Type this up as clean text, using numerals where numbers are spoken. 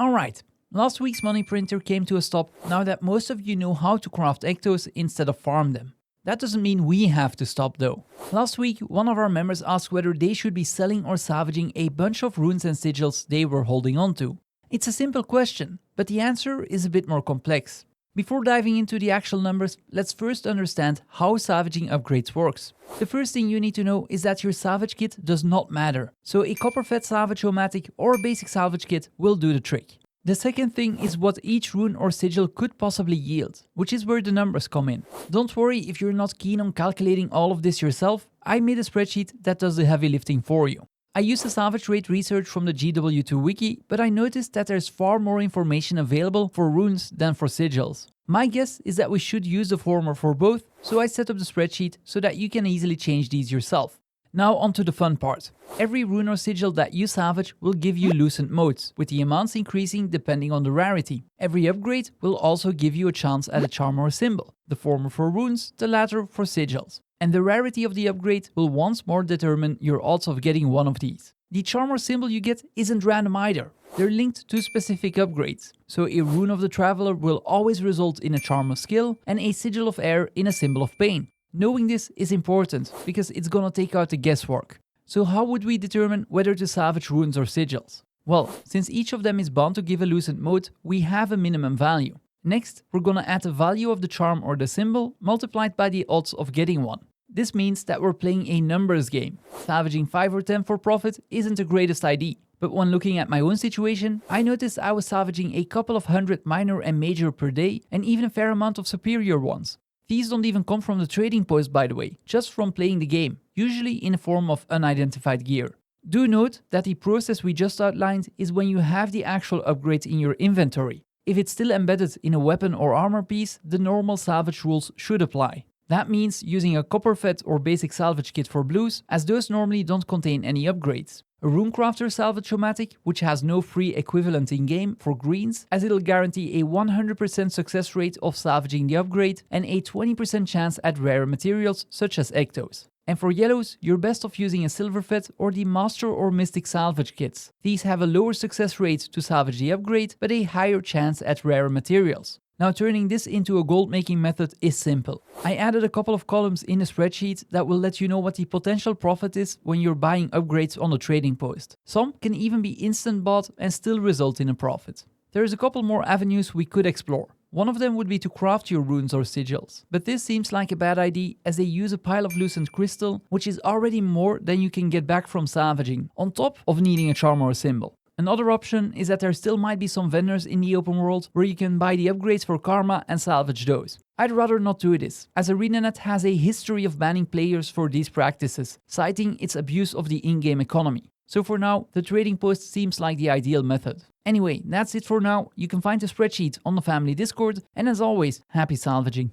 Alright, last week's money printer came to a stop now that most of you know how to craft ectos instead of farm them. That doesn't mean we have to stop though. Last week, one of our members asked whether they should be selling or salvaging a bunch of runes and sigils they were holding on to. It's a simple question, but the answer is a bit more complex. Before diving into the actual numbers, let's first understand how salvaging upgrades works. The first thing you need to know is that your salvage kit does not matter, so a copper-fed salvage-o-matic or a basic salvage kit will do the trick. The second thing is what each rune or sigil could possibly yield, which is where the numbers come in. Don't worry if you're not keen on calculating all of this yourself, I made a spreadsheet that does the heavy lifting for you. I used the salvage rate research from the GW2 wiki, but I noticed that there's far more information available for runes than for sigils. My guess is that we should use the former for both, so I set up the spreadsheet so that you can easily change these yourself. Now onto the fun part. Every rune or sigil that you salvage will give you lucent motes, with the amounts increasing depending on the rarity. Every upgrade will also give you a chance at a charm or a symbol, the former for runes, the latter for sigils. And the rarity of the upgrade will once more determine your odds of getting one of these. The charm or symbol you get isn't random either. They're linked to specific upgrades. So a rune of the traveler will always result in a charm of skill and a sigil of air in a symbol of pain. Knowing this is important because it's gonna take out the guesswork. So how would we determine whether to salvage runes or sigils? Well, since each of them is bound to give a lucent mote, we have a minimum value. Next, we're gonna add the value of the charm or the symbol multiplied by the odds of getting one. This means that we're playing a numbers game. Salvaging 5 or 10 for profit isn't the greatest idea. But when looking at my own situation, I noticed I was salvaging a couple of hundred minor and major per day and even a fair amount of superior ones. These don't even come from the trading post, by the way, just from playing the game, usually in the form of unidentified gear. Do note that the process we just outlined is when you have the actual upgrades in your inventory. If it's still embedded in a weapon or armor piece, the normal salvage rules should apply. That means using a copper-fed or basic salvage kit for blues, as those normally don't contain any upgrades. A runecrafter salvage-o-matic, which has no free equivalent in-game, for greens, as it'll guarantee a 100% success rate of salvaging the upgrade and a 20% chance at rare materials such as ectos. And for yellows, you're best off using a silver-fed or the master or mystic salvage kits. These have a lower success rate to salvage the upgrade, but a higher chance at rare materials. Now turning this into a gold making method is simple. I added a couple of columns in the spreadsheet that will let you know what the potential profit is when you're buying upgrades on the trading post. Some can even be instant bought and still result in a profit. There's a couple more avenues we could explore. One of them would be to craft your runes or sigils, but this seems like a bad idea as they use a pile of lucent crystal, which is already more than you can get back from salvaging, on top of needing a charm or a symbol. Another option is that there still might be some vendors in the open world where you can buy the upgrades for karma and salvage those. I'd rather not do this, as ArenaNet has a history of banning players for these practices, citing its abuse of the in-game economy. So for now, the trading post seems like the ideal method. Anyway, that's it for now. You can find the spreadsheet on the Phamily Discord, and as always, happy salvaging.